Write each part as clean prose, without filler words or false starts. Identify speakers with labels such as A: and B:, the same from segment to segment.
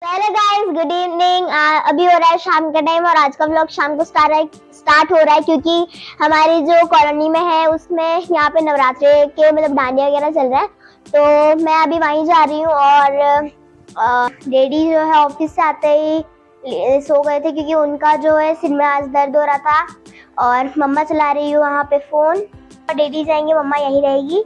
A: Hello guys, good evening. अभी हो रहा है शाम का टाइम और आज का व्लॉग शाम को स्टार्ट हो रहा है क्योंकि हमारी जो कॉलोनी में है उसमें यहाँ पे नवरात्रे के डांडिया वगैरह चल रहा है। तो मैं अभी वहीं जा रही हूँ और डैडी जो है ऑफिस से आते ही सो गए थे क्योंकि उनका जो है सिर में आज दर्द हो रहा था और मम्मा चला रही है वहाँ पे फोन और डैडी जाएंगे, मम्मा यहीं रहेगी।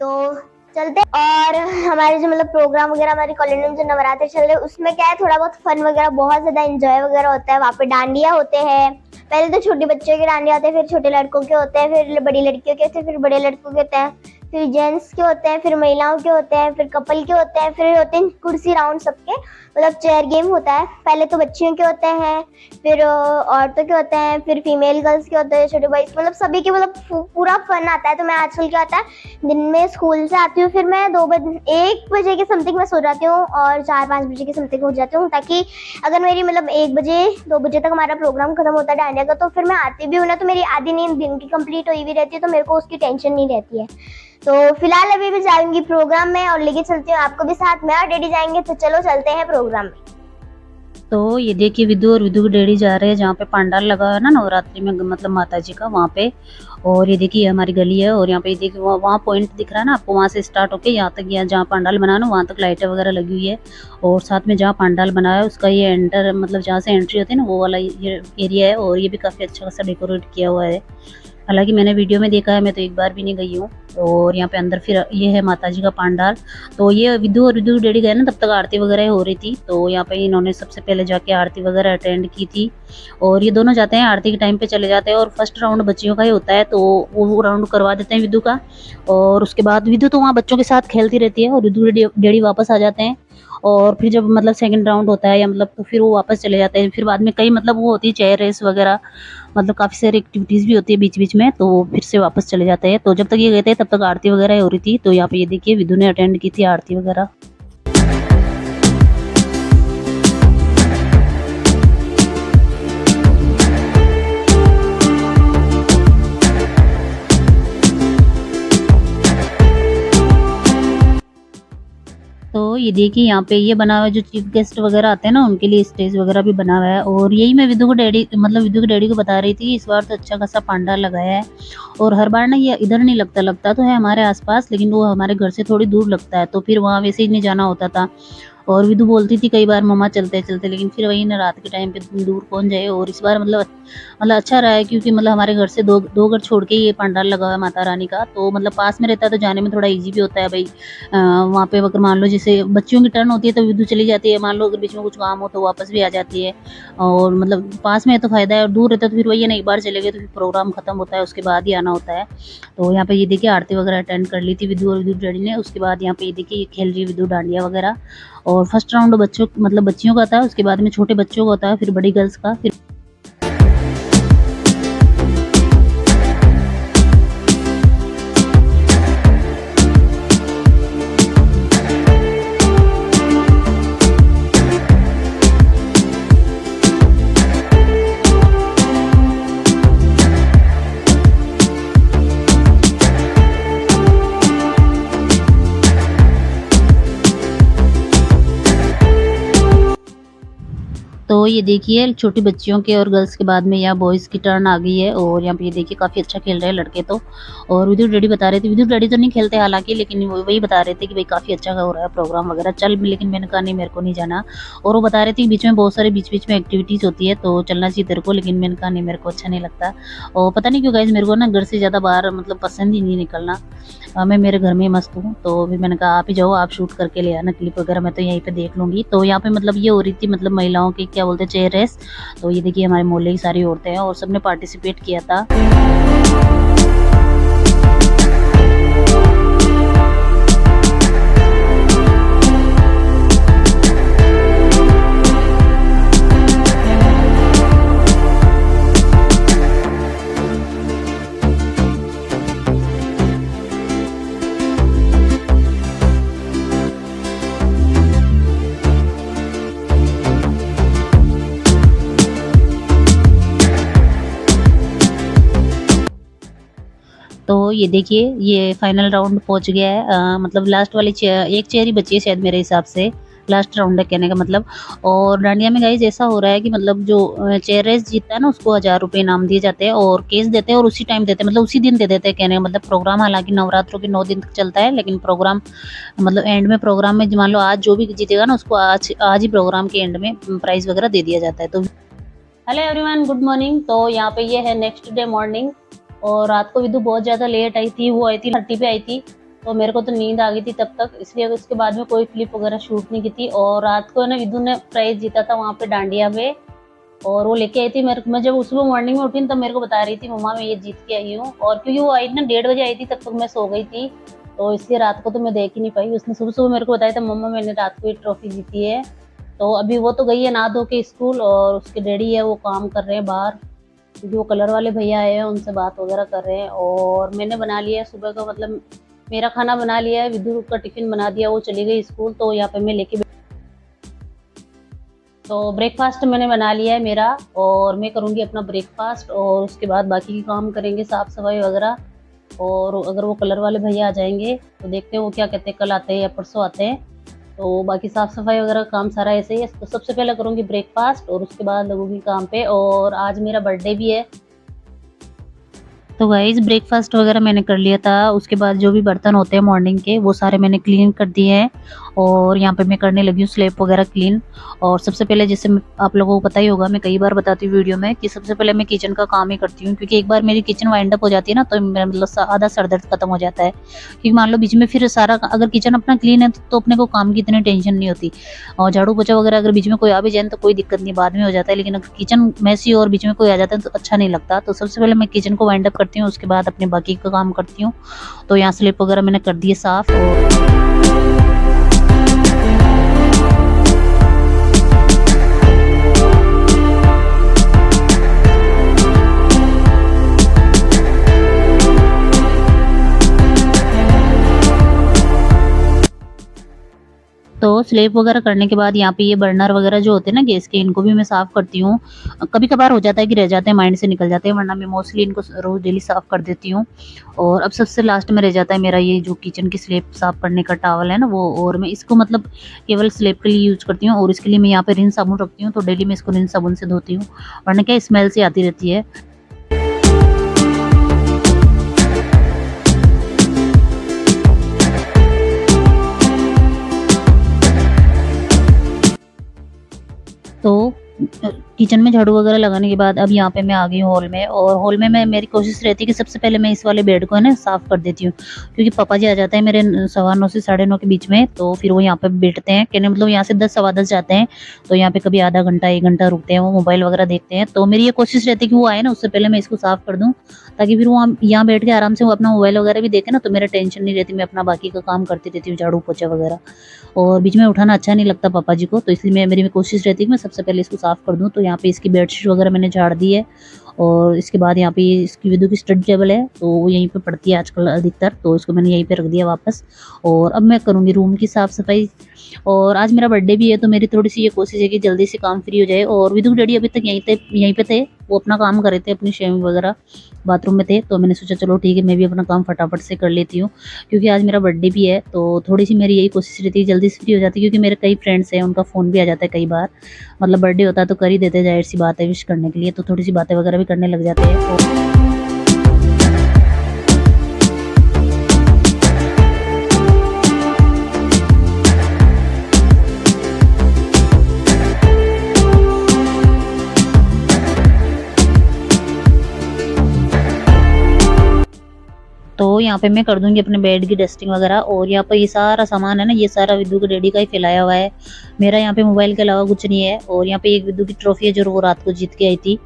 A: तो चलते और हमारे जो प्रोग्राम वगैरह हमारी कॉलोनी में जो नवरात्रि चल रहे हैं उसमें क्या है, थोड़ा बहुत फन वगैरह, बहुत ज्यादा एंजॉय वगैरह होता है। वहाँ पे डांडिया होते हैं। पहले तो छोटे बच्चों के डांडिया होते हैं, फिर छोटे लड़कों के होते हैं, फिर बड़ी लड़कियों के होते हैं, फिर बड़े लड़कों के होते हैं, फिर जेंट्स के होते हैं, फिर महिलाओं के होते हैं, फिर कपल के होते हैं, फिर होते हैं कुर्सी राउंड सबके, चेयर गेम होता है। पहले तो बच्चियों के होते हैं, फिर औरतों के होते हैं, फिर फीमेल गर्ल्स के होते हैं, छोटे बॉयज, सभी के पूरा फन आता है। तो मैं आजकल क्या होता है, दिन में स्कूल से आती हूँ, फिर मैं 1 बजे के समथिंग में सो जाती हूँ और 4-5 बजे के समथिंग उठ जाती हूँ, ताकि अगर मेरी 1 बजे 2 बजे तक हमारा प्रोग्राम खत्म होता है डांडिया का, तो फिर मैं आती भी हूँ ना, तो मेरी आधी नींद दिन की कंप्लीट हुई भी रहती है, तो मेरे को उसकी टेंशन नहीं रहती है। तो फिलहाल अभी भी जाऊंगी प्रोग्राम में और लेके चलती हूँ आपको भी साथ में, और डैडी जाएंगे, तो चलो चलते हैं प्रोग्राम में।
B: तो ये देखिए विदु और विदु के डैडी जा रहे हैं जहाँ पे पंडाल लगा है ना नवरात्रि में, मतलब माता जी का वहाँ पे। और ये देखिए हमारी गली है और यहाँ पे देखिए वहाँ पॉइंट दिख रहा है ना आपको, वहाँ से स्टार्ट होके यहाँ तक, यहाँ जहाँ पंडाल बना ना वहाँ तक लाइटें वगैरह लगी हुई है। और साथ में जहाँ पंडाल बना है उसका ये एंटर, मतलब जहाँ से एंट्री होती है ना वो वाला ये एरिया है। और ये भी काफ़ी अच्छा खासा डेकोरेट किया हुआ है। हालांकि मैंने वीडियो में देखा है, मैं तो एक बार भी नहीं गई हूँ। और यहाँ पे अंदर फिर ये है माता जी का पंडाल। तो ये विदु और विदु डैडी गए ना, तब तक आरती वगैरह हो रही थी। तो यहाँ पे इन्होंने सबसे पहले जाके आरती वगैरह अटेंड की थी। और ये दोनों जाते हैं आरती के टाइम पे चले जाते हैं और फर्स्ट राउंड बच्चियों का ही होता है, तो वो राउंड करवा देते हैं विदु का। और उसके बाद विदु तो वहाँ बच्चों के साथ खेलती रहती है और विदु डैडी वापस आ जाते हैं। और फिर जब सेकंड राउंड होता है या तो फिर वो वापस चले जाते हैं। फिर बाद में कई वो होती है चेयर रेस वगैरह, काफ़ी सारी एक्टिविटीज़ भी होती है बीच बीच में, तो वो फिर से वापस चले जाते हैं। तो जब तक ये गए थे तब तक आरती वगैरह हो रही थी। तो यहाँ पे ये देखिए विदु ने अटेंड की थी आरती वगैरह। तो ये देखिए यहाँ पे ये बना हुआ है, जो चीफ गेस्ट वगैरह आते हैं ना उनके लिए स्टेज वगैरह भी बना हुआ है। और यही मैं विदु को डैडी, विदु के डैडी को बता रही थी कि इस बार तो अच्छा खासा पंडाल लगाया है। और हर बार ना ये इधर नहीं लगता, लगता तो है हमारे आसपास, लेकिन वो हमारे घर से थोड़ी दूर लगता है, तो फिर वहाँ वैसे ही नहीं जाना होता था। और विदु बोलती थी कई बार मम्मा चलते चलते, लेकिन फिर वही ना रात के टाइम पे दूर कौन जाए। और इस बार अच्छा रहा है क्योंकि हमारे घर से दो घर छोड़ के ये पंडाल लगा हुआ है माता रानी का। तो पास में रहता है तो जाने में थोड़ा इजी भी होता है भाई। वहाँ पे अगर मान लो जैसे बच्चियों की टर्न होती है तो विदु चली जाती है, मान लो अगर बीच में कुछ काम हो तो वापस भी आ जाती है। और पास में है तो फायदा है, और दूर रहता है तो फिर वही है ना, एक बार चले गए तो फिर प्रोग्राम खत्म होता है, उसके बाद ही आना होता है। तो यहाँ पे ये देखिए आरती वगैरह अटेंड कर ली थी विदु और विदु डैडी ने। उसके बाद यहाँ पे ये देखिए खेल रही है विदु डांडिया वगैरह। और फर्स्ट राउंड बच्चों बच्चियों का था, उसके बाद में छोटे बच्चों का होता है, फिर बड़ी गर्ल्स का, फिर तो ये देखिए छोटी बच्चियों के और गर्ल्स के बाद में यहाँ बॉयज़ की टर्न आ गई है। और यहाँ पे ये देखिए काफ़ी अच्छा खेल रहे हैं लड़के तो। और विदु डैडी बता रहे थे, विदु डैडी तो नहीं खेलते हालाँकि, लेकिन वही बता रहे थे कि भाई काफ़ी अच्छा हो रहा है प्रोग्राम वगैरह, चल। लेकिन मैंने कहा नहीं, मेरे को नहीं जाना। और वो बता रहे थे कि बीच में बहुत सारे बीच-बीच में एक्टिविटीज़ होती है तो चलना चाहिए तेरे को, लेकिन मैंने कहा नहीं, मेरे को अच्छा नहीं लगता। और पता नहीं क्यों गाइज़, मेरे को ना घर से ज़्यादा बाहर पसंद ही नहीं निकलना। मैं मेरे घर में ही मस्त हूँ। तो फिर मैंने कहा आप ही जाओ, आप शूट करके ले आना क्लिप वगैरह, मैं तो यहीं पे देख लूँगी। तो यहाँ पे ये हो रही थी महिलाओं की क्या बोलते हैं, चेयर रेस। तो ये देखिए हमारे मोहल्ले की सारी औरतें हैं और सबने पार्टिसिपेट किया था। तो ये देखिए ये फाइनल राउंड पहुंच गया है। लास्ट वाली एक चेयर ही बची है शायद मेरे हिसाब से। लास्ट राउंड है कहने का मतलब। और डांडिया में गाइस ऐसा हो रहा है कि मतलब जो चेयर रेस जीतता है ना उसको 1000 रुपये इनाम दिए जाते हैं और केस देते हैं और उसी टाइम देते हैं, मतलब उसी दिन दे देते हैं कहने का मतलब। प्रोग्राम हालांकि नवरात्रों के 9 दिन तक चलता है, लेकिन प्रोग्राम मतलब एंड में प्रोग्राम में मान लो आज जो भी जीतेगा ना उसको आज ही प्रोग्राम के एंड में प्राइज वगैरह दे दिया जाता है। तो हेलो एवरीवन, गुड मॉर्निंग। तो यहाँ पे ये है नेक्स्ट डे मॉर्निंग और रात को विदु बहुत ज़्यादा लेट आई थी, वो आई थी 30 पे आई थी, तो मेरे को तो नींद आ गई थी तब तक, इसलिए उसके बाद में कोई क्लिप वगैरह शूट नहीं की थी। और रात को ना विदु ने प्राइज जीता था वहाँ पे डांडिया में और वो लेके आई थी मेरे को। मैं जब सुबह मॉर्निंग में उठी तब मेरे को बता रही थी मम्मा मैं ये जीत के आई हूँ, और क्योंकि वो आई ना 1:30 बजे आई थी तब तक मैं सो गई थी, तो इसलिए रात को तो मैं देख ही नहीं पाई। उसने सुबह सुबह मेरे को बताया था मम्मा मैंने रात को ये ट्रॉफी जीती है। तो अभी वो तो गई है नहा धो के स्कूल और उसके डैडी है वो काम कर रहे हैं बाहर, क्योंकि वो कलर वाले भैया आए हैं उनसे बात वगैरह कर रहे हैं। और मैंने बना लिया है सुबह का, मतलब मेरा खाना बना लिया है, विदु का टिफिन बना दिया, वो चली गई स्कूल, तो यहाँ पे मैं लेके तो ब्रेकफास्ट मैंने बना लिया है मेरा, और मैं करूँगी अपना ब्रेकफास्ट और उसके बाद बाकी के काम करेंगे साफ़ सफाई वगैरह। और अगर वो कलर वाले भैया आ जाएंगे तो देखते हैं वो क्या कहते हैं, कल आते हैं या परसों आते हैं, तो बाकी साफ़ सफाई वगैरह काम सारा ऐसे ही है। तो सबसे पहले करूँगी ब्रेकफास्ट और उसके बाद लगूंगी काम पे। और आज मेरा बर्थडे भी है, तो गाइस ब्रेकफास्ट वगैरह मैंने कर लिया था। उसके बाद जो भी बर्तन होते हैं मॉर्निंग के वो सारे मैंने क्लीन कर दिए हैं और यहाँ पे मैं करने लगी हूँ स्लैब वगैरह क्लीन। और सबसे पहले जैसे आप लोगों को पता ही होगा, मैं कई बार बताती हूँ वीडियो में कि सबसे पहले मैं किचन का काम ही करती हूँ, क्योंकि एक बार मेरी किचन वाइंड अप हो जाती है ना तो मेरा मतलब आधा सर दर्द खत्म हो जाता है। क्योंकि मान लो बीच में फिर सारा अगर किचन अपना क्लीन है तो अपने को काम की इतनी टेंशन नहीं होती, और झाड़ू पोछा वगैरह अगर बीच में कोई आ भी जाए तो कोई दिक्कत नहीं, बाद में हो जाता है। लेकिन अगर किचन मैसी और बीच में कोई आ जाता है तो अच्छा नहीं लगता। तो सबसे पहले मैं किचन को वाइंड अप करती हूँ, उसके बाद अपने बाकी का काम करती हूँ। तो यहाँ स्लिप वगैरह मैंने कर दिए साफ। और तो स्लेब वगैरह करने के बाद यहाँ पे ये बर्नर वगैरह जो होते हैं ना गैस के, इनको भी मैं साफ़ करती हूँ। कभी कभार हो जाता है कि रह जाते हैं, माइंड से निकल जाते हैं, वरना मैं मोस्टली इनको रोज़ डेली साफ़ कर देती हूँ। और अब सबसे लास्ट में रह जाता है मेरा ये जो किचन की स्लेब साफ़ करने का टॉवल है ना वो, और मैं इसको मतलब केवल स्लेब के लिए यूज़ करती हूँ। और इसके लिए मैं यहाँ पे रिन साबुन रखती हूँ, तो डेली मैं इसको रिन साबुन से धोती हूँ, वरना क्या स्मेल से आती रहती है। तो किचन में झाड़ू वगैरह लगाने के बाद अब यहाँ पे मैं आ गई हूँ हॉल में। और हॉल में मैं मेरी कोशिश रहती है कि सबसे पहले मैं इस वाले बेड को है ना साफ़ कर देती हूँ, क्योंकि पापा जी आ जाते हैं मेरे 9:15 से 9:30 के बीच में, तो फिर वो यहाँ पे बैठते हैं, कहने मतलब यहाँ से 10 सवा 10 जाते हैं, तो यहाँ पे कभी आधा घंटा 1 घंटा रुकते हैं, वो मोबाइल वगैरह देखते हैं। तो मेरी ये कोशिश रहती है कि वो आए ना उससे पहले मैं इसको साफ़ कर दूँ, ताकि फिर वो यहाँ बैठ के आराम से वो अपना मोबाइल वगैरह भी देखे ना, तो मेरा टेंशन नहीं रहती, मैं अपना बाकी का काम करती रहती हूँ, झाड़ू पोछा वगैरह। और बीच में उठाना अच्छा नहीं लगता पापा जी को, तो इसलिए मेरी कोशिश रहती है कि मैं सबसे पहले इसको साफ़ कर दूँ। तो यहाँ पे इसकी बेडशीट वगैरह मैंने झाड़ दी है। और इसके बाद यहाँ पे इसकी विदु की स्टडी टेबल है, तो वो यहीं पे पड़ती है आजकल अधिकतर, तो इसको मैंने यहीं पे रख दिया वापस। और अब मैं करूँगी रूम की साफ़ सफाई। और आज मेरा बर्थडे भी है, तो मेरी थोड़ी सी ये कोशिश है कि जल्दी से काम फ्री हो जाए। और विदु डैडी अभी तक यहीं पे थे, वो अपना काम कर रहे थे, अपनी शेविंग वगैरह बाथरूम में थे, तो मैंने सोचा चलो ठीक है मैं भी अपना काम फटाफट से कर लेती हूँ, क्योंकि आज मेरा बर्थडे भी है। तो थोड़ी सी मेरी यही कोशिश रहती है जल्दी से फ्री हो जाती है, क्योंकि मेरे कई फ्रेंड्स हैं उनका फ़ोन भी आ जाता है कई बार, मतलब बर्थडे होता है तो कर ही देते हैं, जाहिर सी बात है विश करने के लिए, तो थोड़ी सी बातें वगैरह भी करने लग जाते हैं। तो यहाँ पे मैं कर दूंगी अपने बेड की डस्टिंग वगैरह। और यहाँ पर ये सारा सामान है ना, ये सारा विद्यु के डैडी का ही फैलाया हुआ है, मेरा यहाँ पे मोबाइल के अलावा कुछ नहीं है। और यहाँ पे एक विद्यु की ट्रॉफी है जो वो रात को जीत के आई थी,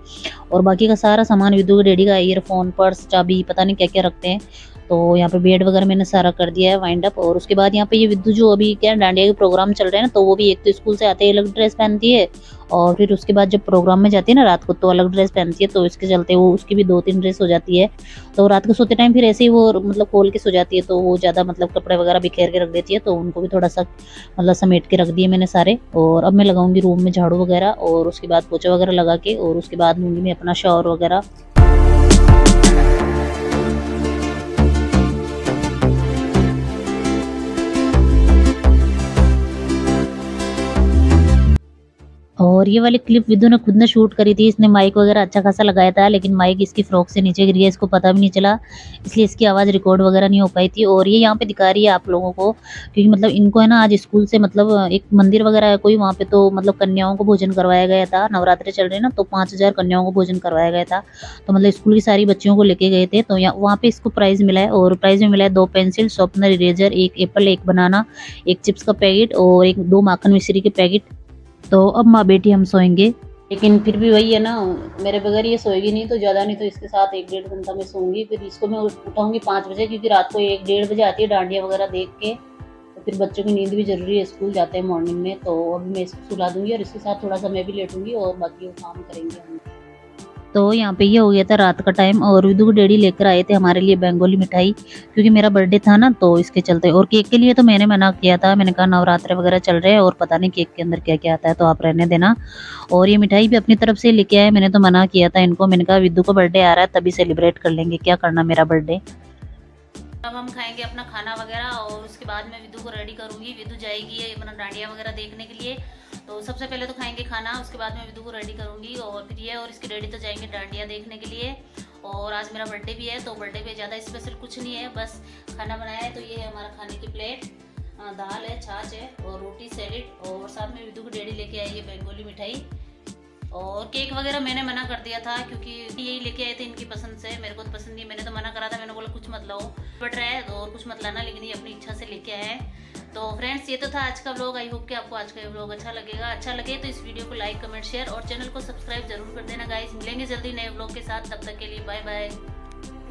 B: और बाकी का सारा सामान विद्यु के डैडी का, ईयरफोन, पर्स, चाबी, पता नहीं क्या क्या रखते हैं। तो यहाँ पे बेड वगैरह मैंने सारा कर दिया है वाइंड अप। और उसके बाद यहाँ पे ये विद्यु जो अभी क्या डांडिया के प्रोग्राम चल रहे हैं ना, तो वो भी एक तो स्कूल से आते ही अलग ड्रेस पहनती है, और फिर उसके बाद जब प्रोग्राम में जाती है ना रात को तो अलग ड्रेस पहनती है, तो इसके चलते वो उसकी भी 2-3 ड्रेस हो जाती है। तो रात को सोते टाइम फिर ऐसे ही वो मतलब खोल के सो जाती है, तो वो ज़्यादा मतलब कपड़े वगैरह बिखेर के रख देती है, तो उनको भी थोड़ा सा मतलब समेट के रख दिए मैंने सारे। और अब मैं लगाऊंगी रूम में झाड़ू वगैरह, और उसके बाद पोछा वगैरह लगा के, और उसके बाद लूँगी मैं अपना शावर वगैरह। और ये वाली क्लिप विदु ने खुद ने शूट करी थी। इसने माइक वगैरह अच्छा खासा लगाया था, लेकिन माइक इसकी फ्रॉक से नीचे गिर गया, इसको पता भी नहीं चला, इसलिए इसकी आवाज़ रिकॉर्ड वगैरह नहीं हो पाई थी। और ये यहाँ पे दिखा रही है आप लोगों को, क्योंकि मतलब इनको है ना आज स्कूल से मतलब एक मंदिर वगैरह है कोई, वहाँ पे तो मतलब कन्याओं को भोजन करवाया गया था। नवरात्रि चल रहे ना, तो 5000 कन्याओं को भोजन करवाया गया था। तो मतलब स्कूल की सारी बच्चियों को लेके गए थे, तो यहाँ वहाँ पे इसको प्राइज़ मिला है। और प्राइज़ में मिला है 2 पेंसिल, शार्पनर, इरेजर, 1 एप्पल, 1 बनाना, 1 चिप्स का पैकेट और 2 माखन मिश्री के पैकेट। तो अब माँ बेटी हम सोएंगे, लेकिन फिर भी वही है ना, मेरे बगैर ये सोएगी नहीं, तो ज़्यादा नहीं तो इसके साथ 1-1.5 घंटा मैं सोऊंगी। फिर इसको मैं उठाऊंगी 5 बजे, क्योंकि रात को 1-1:30 बजे आती है डांडिया वगैरह देख के। तो फिर बच्चों की नींद भी जरूरी है, स्कूल जाते हैं मॉर्निंग में। तो अभी मैं इसको सुला दूंगी और इसके साथ थोड़ा सा मैं भी लेटूंगी और बाकी वो काम करेंगे हम। तो यहाँ पे ये हो गया था रात का टाइम, और विदु को डैडी लेकर आए थे हमारे लिए बेंगोली मिठाई, क्योंकि मेरा बर्थडे था ना, तो इसके चलते। और केक के लिए तो मैंने मना किया था, मैंने कहा नवरात्रे वगैरह चल रहे हैं और पता नहीं केक के अंदर क्या क्या आता है, तो आप रहने देना। और ये मिठाई भी अपनी तरफ से लेके आए, मैंने तो मना किया था इनको, मैंने कहा विदु का बर्थडे आ रहा है तभी सेलिब्रेट कर लेंगे, क्या करना मेरा बर्थडे। अब हम खाएंगे अपना खाना वगैरह, और उसके बाद मैं विदु को रेडी करूंगी। विदु जाएगी अपना डांडिया वगैरह देखने के लिए, तो सबसे पहले तो खाएंगे खाना, उसके बाद मैं विदु को रेडी करूंगी। और फिर ये और इसके डैडी तो जाएंगे डांडिया देखने के लिए। और आज मेरा बर्थडे भी है, तो बर्थडे पे ज़्यादा स्पेशल कुछ नहीं है, बस खाना बनाया है। तो ये है हमारा खाने की प्लेट, दाल है, छाछ है और रोटी, सैलेड, और साथ में विदु को डैडी लेके आई है बेंगोली मिठाई। और केक वगैरह मैंने मना कर दिया था, क्योंकि यही लेके आए थे इनकी पसंद से, मेरे को तो पसंद नहीं, मैंने तो मना करा था, मैंने बोला कुछ मत लाओ, पड़ रहा है और कुछ मत लाना, लेकिन ये अपनी इच्छा से लेके आए हैं। तो फ्रेंड्स, ये तो था आज का व्लॉग। आई होप कि आपको आज का व्लॉग अच्छा लगेगा। अच्छा लगे तो इस वीडियो को लाइक, कमेंट, शेयर और चैनल को सब्सक्राइब जरूर कर देना गाइस। मिलेंगे जल्दी नए व्लॉग के साथ, तब तक के लिए बाय बाय।